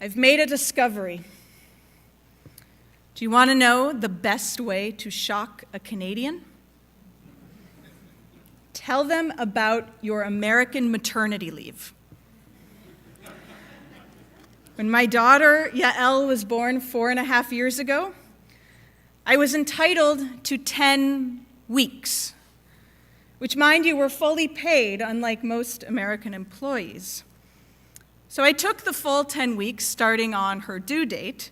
I've made a discovery. Do you want to know the best way to shock a Canadian? Tell them about your American maternity leave. When my daughter, Yael, was born 4.5 years ago, I was entitled to 10 weeks, which, mind you, were fully paid, unlike most American employees. So I took the full 10 weeks, starting on her due date,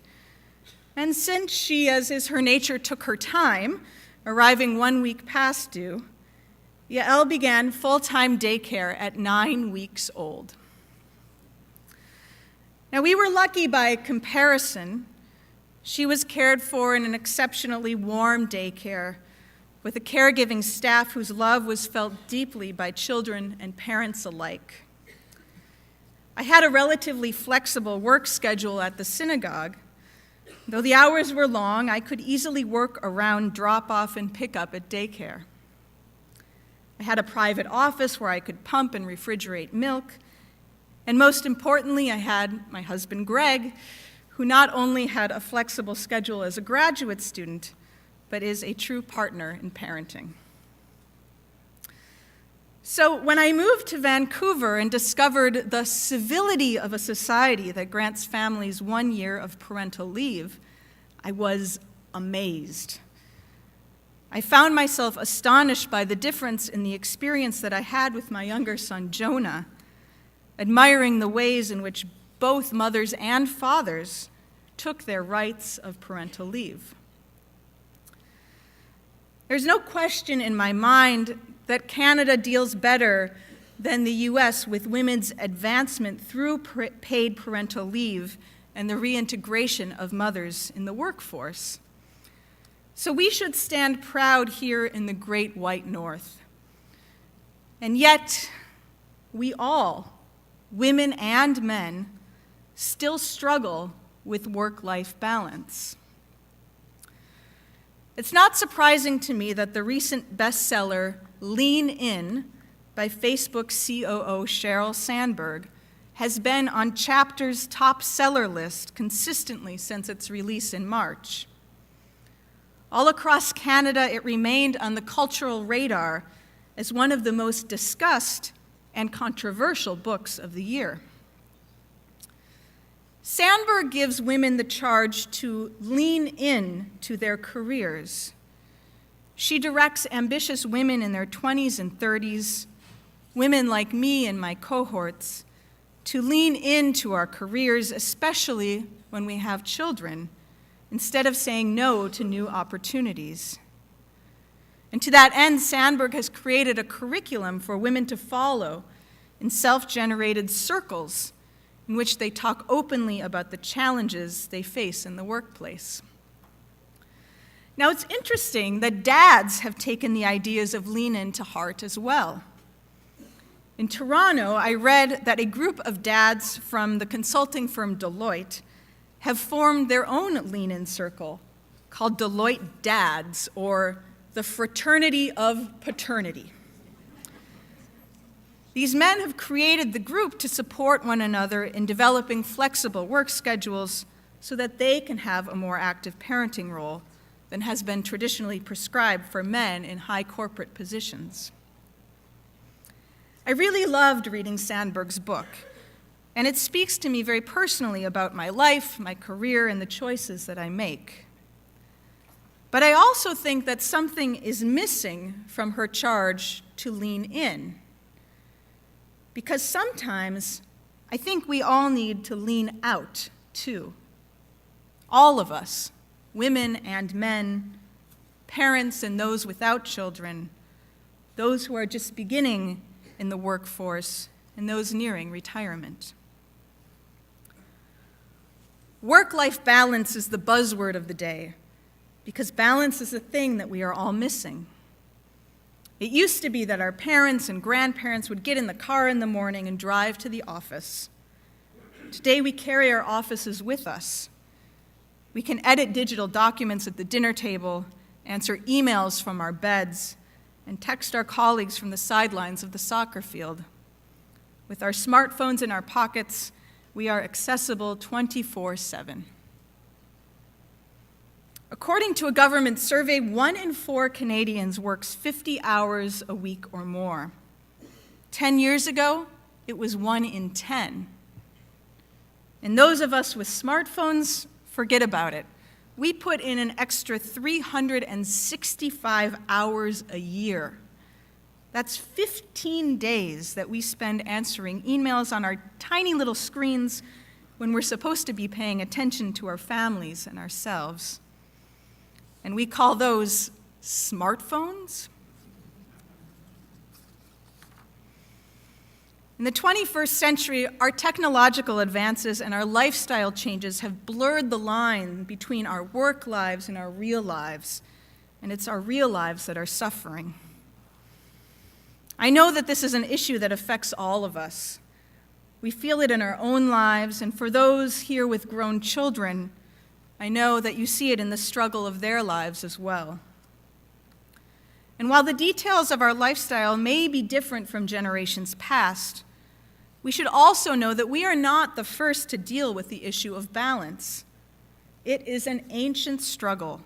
and since she, as is her nature, took her time, arriving 1 week past due, Yael began full-time daycare at 9 weeks old. Now, we were lucky by comparison. She was cared for in an exceptionally warm daycare with a caregiving staff whose love was felt deeply by children and parents alike. I had a relatively flexible work schedule at the synagogue. Though the hours were long, I could easily work around drop-off and pick-up at daycare. I had a private office where I could pump and refrigerate milk. And most importantly, I had my husband, Greg, who not only had a flexible schedule as a graduate student, but is a true partner in parenting. So when I moved to Vancouver and discovered the civility of a society that grants families 1 year of parental leave, I was amazed. I found myself astonished by the difference in the experience that I had with my younger son, Jonah, admiring the ways in which both mothers and fathers took their rights of parental leave. There's no question in my mind that Canada deals better than the US with women's advancement through paid parental leave and the reintegration of mothers in the workforce. So we should stand proud here in the Great White North. And yet, we all, women and men, still struggle with work-life balance. It's not surprising to me that the recent bestseller, Lean In, by Facebook COO Sheryl Sandberg, has been on Chapter's top seller list consistently since its release in March. All across Canada, it remained on the cultural radar as one of the most discussed and controversial books of the year. Sandberg gives women the charge to lean in to their careers. She directs ambitious women in their 20s and 30s, women like me and my cohorts, to lean into our careers, especially when we have children, instead of saying no to new opportunities. And to that end, Sandberg has created a curriculum for women to follow in self-generated circles in which they talk openly about the challenges they face in the workplace. Now, it's interesting that dads have taken the ideas of Lean In to heart as well. In Toronto, I read that a group of dads from the consulting firm Deloitte have formed their own Lean In circle called Deloitte Dads, or the Fraternity of Paternity. These men have created the group to support one another in developing flexible work schedules so that they can have a more active parenting role than has been traditionally prescribed for men in high corporate positions. I really loved reading Sandberg's book, and it speaks to me very personally about my life, my career, and the choices that I make. But I also think that something is missing from her charge to lean in. Because sometimes I think we all need to lean out, too. All of us, women and men, parents and those without children, those who are just beginning in the workforce, and those nearing retirement. Work-life balance is the buzzword of the day, because balance is a thing that we are all missing. It used to be that our parents and grandparents would get in the car in the morning and drive to the office. Today, we carry our offices with us. We can edit digital documents at the dinner table, answer emails from our beds, and text our colleagues from the sidelines of the soccer field. With our smartphones in our pockets, We are accessible 24/7. According to a government survey, 1 in 4 Canadians works 50 hours a week or more. 10 years ago, it was 1 in 10. And those of us with smartphones, forget about it. We put in an extra 365 hours a year. That's 15 days that we spend answering emails on our tiny little screens when we're supposed to be paying attention to our families and ourselves. And we call those smartphones. In the 21st century, our technological advances and our lifestyle changes have blurred the line between our work lives and our real lives, and it's our real lives that are suffering. I know that this is an issue that affects all of us. We feel it in our own lives, and for those here with grown children, I know that you see it in the struggle of their lives as well. And while the details of our lifestyle may be different from generations past, we should also know that we are not the first to deal with the issue of balance. It is an ancient struggle,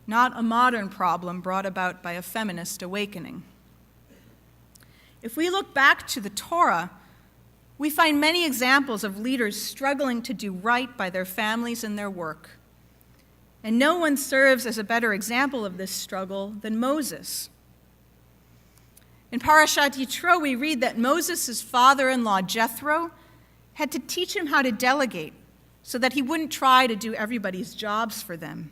not a modern problem brought about by a feminist awakening. If we look back to the Torah, we find many examples of leaders struggling to do right by their families and their work. And no one serves as a better example of this struggle than Moses. In Parashat Yitro, we read that Moses' father-in-law, Jethro, had to teach him how to delegate so that he wouldn't try to do everybody's jobs for them.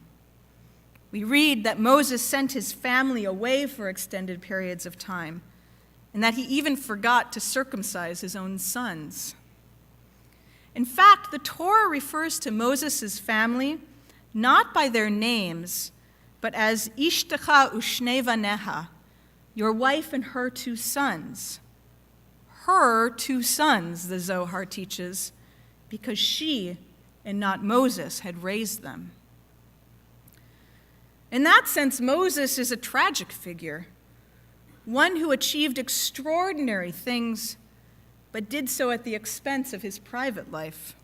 We read that Moses sent his family away for extended periods of time, and that he even forgot to circumcise his own sons. In fact, the Torah refers to Moses' family not by their names, but as Ishtecha u'shnei vaneha, your wife and her 2 sons. Her 2 sons, the Zohar teaches, because she and not Moses had raised them. In that sense, Moses is a tragic figure, one who achieved extraordinary things, but did so at the expense of his private life.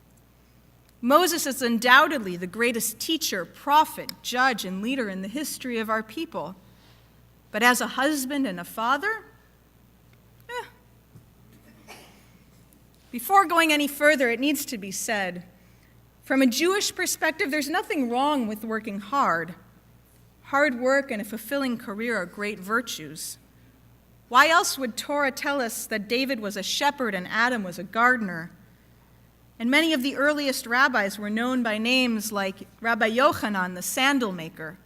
Moses is undoubtedly the greatest teacher, prophet, judge, and leader in the history of our people. But as a husband and a father, Before going any further, it needs to be said, from a Jewish perspective, there's nothing wrong with working hard. Hard work and a fulfilling career are great virtues. Why else would Torah tell us that David was a shepherd and Adam was a gardener? And many of the earliest rabbis were known by names like Rabbi Yochanan, the sandal maker,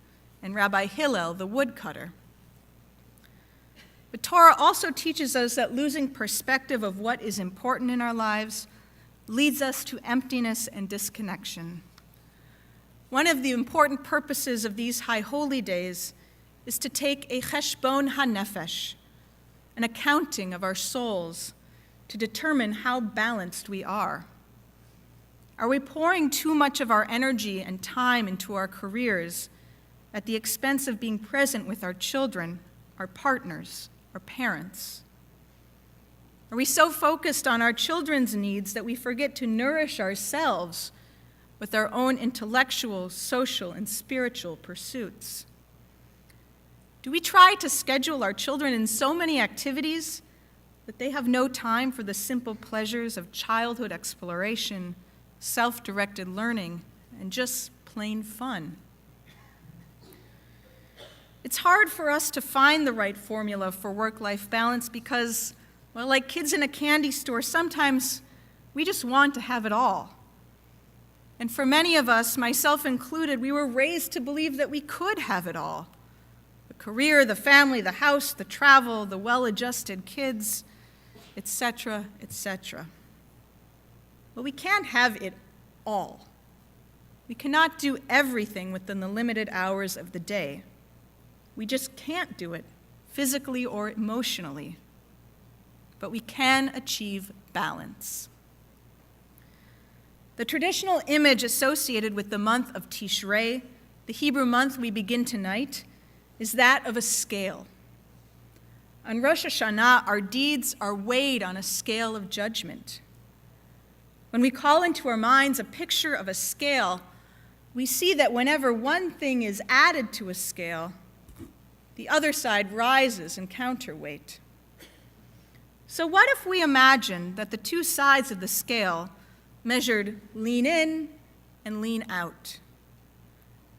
and Rabbi Hillel, the woodcutter. But Torah also teaches us that losing perspective of what is important in our lives leads us to emptiness and disconnection. One of the important purposes of these high holy days is to take a cheshbon hanefesh, an accounting of our souls, to determine how balanced we are. Are we pouring too much of our energy and time into our careers at the expense of being present with our children, our partners, our parents? Are we so focused on our children's needs that we forget to nourish ourselves with our own intellectual, social, and spiritual pursuits? Do we try to schedule our children in so many activities that they have no time for the simple pleasures of childhood exploration, self-directed learning, and just plain fun? It's hard for us to find the right formula for work-life balance because, well, like kids in a candy store, sometimes we just want to have it all. And for many of us, myself included, we were raised to believe that we could have it all. The career, the family, the house, the travel, the well-adjusted kids, etc., etc. But we can't have it all. We cannot do everything within the limited hours of the day. We just can't do it, physically or emotionally. But we can achieve balance. The traditional image associated with the month of Tishrei, the Hebrew month we begin tonight, is that of a scale. On Rosh Hashanah, our deeds are weighed on a scale of judgment. When we call into our minds a picture of a scale, we see that whenever one thing is added to a scale, the other side rises in counterweight. So what if we imagine that the two sides of the scale measured lean in and lean out?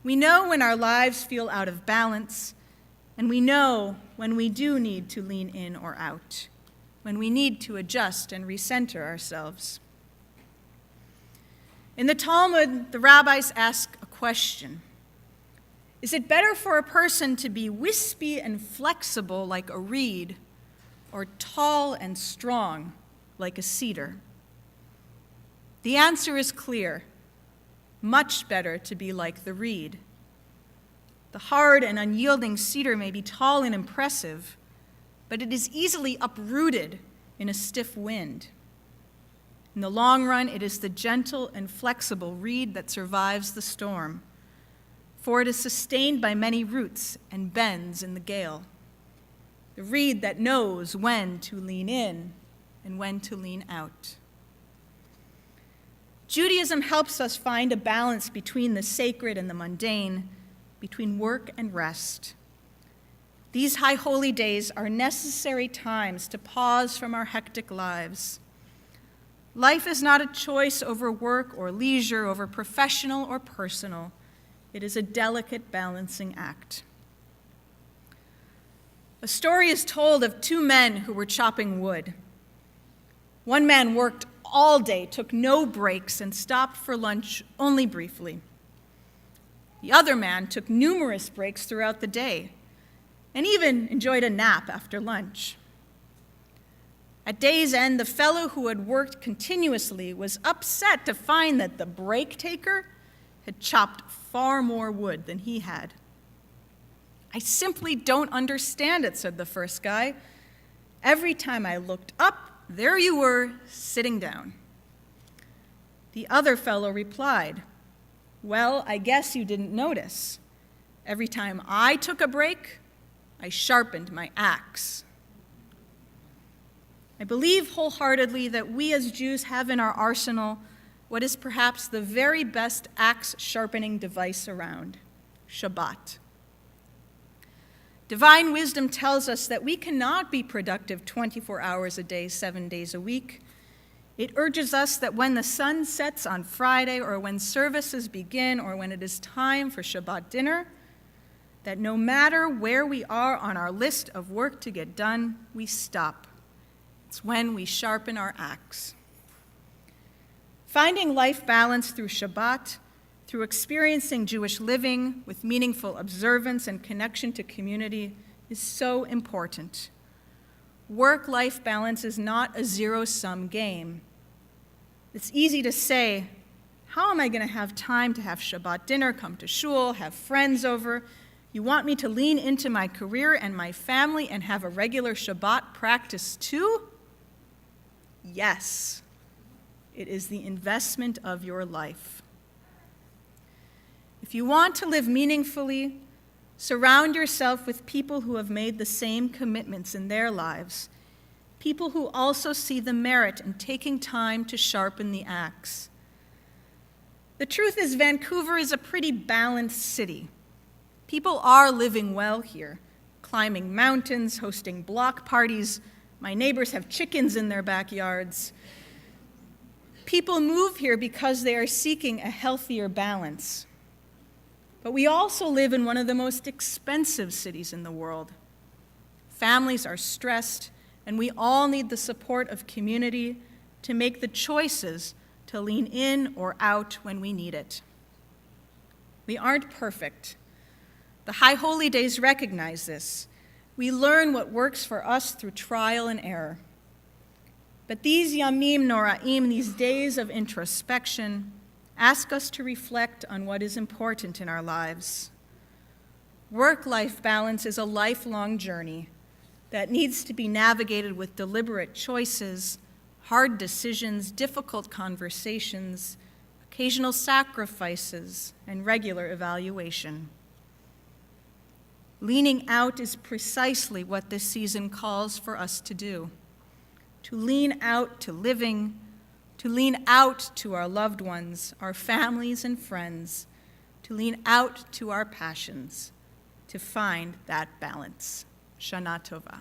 We know when our lives feel out of balance, and we know when we do need to lean in or out, when we need to adjust and recenter ourselves. In the Talmud, the rabbis ask a question. Is it better for a person to be wispy and flexible like a reed, or tall and strong like a cedar? The answer is clear. Much better to be like the reed. The hard and unyielding cedar may be tall and impressive, but it is easily uprooted in a stiff wind. In the long run, it is the gentle and flexible reed that survives the storm, for it is sustained by many roots and bends in the gale. The reed that knows when to lean in and when to lean out. Judaism helps us find a balance between the sacred and the mundane, between work and rest. These high holy days are necessary times to pause from our hectic lives. Life is not a choice over work or leisure, over professional or personal. It is a delicate balancing act. A story is told of two men who were chopping wood. One man worked all day, took no breaks, and stopped for lunch only briefly. The other man took numerous breaks throughout the day, and even enjoyed a nap after lunch. At day's end, the fellow who had worked continuously was upset to find that the break taker had chopped far more wood than he had. "I simply don't understand it," said the first guy. "Every time I looked up, there you were, sitting down." The other fellow replied, "Well, I guess you didn't notice. Every time I took a break, I sharpened my axe." I believe wholeheartedly that we as Jews have in our arsenal what is perhaps the very best axe-sharpening device around, Shabbat. Divine wisdom tells us that we cannot be productive 24 hours a day, 7 days a week. It urges us that when the sun sets on Friday, or when services begin, or when it is time for Shabbat dinner, that no matter where we are on our list of work to get done, we stop. It's when we sharpen our axe. Finding life balance through Shabbat, through experiencing Jewish living with meaningful observance and connection to community, is so important. Work-life balance is not a zero-sum game. It's easy to say, how am I going to have time to have Shabbat dinner, come to shul, have friends over? You want me to lean into my career and my family and have a regular Shabbat practice too? Yes, it is the investment of your life. If you want to live meaningfully, surround yourself with people who have made the same commitments in their lives, people who also see the merit in taking time to sharpen the axe. The truth is, Vancouver is a pretty balanced city. People are living well here, climbing mountains, hosting block parties. My neighbors have chickens in their backyards. People move here because they are seeking a healthier balance. But we also live in one of the most expensive cities in the world. Families are stressed, and we all need the support of community to make the choices to lean in or out when we need it. We aren't perfect. The High Holy Days recognize this. We learn what works for us through trial and error. But these Yamim Noraim, these days of introspection, ask us to reflect on what is important in our lives. Work-life balance is a lifelong journey that needs to be navigated with deliberate choices, hard decisions, difficult conversations, occasional sacrifices, and regular evaluation. Leaning out is precisely what this season calls for us to do. To lean out to living, to lean out to our loved ones, our families and friends, to lean out to our passions, to find that balance. Shana Tova.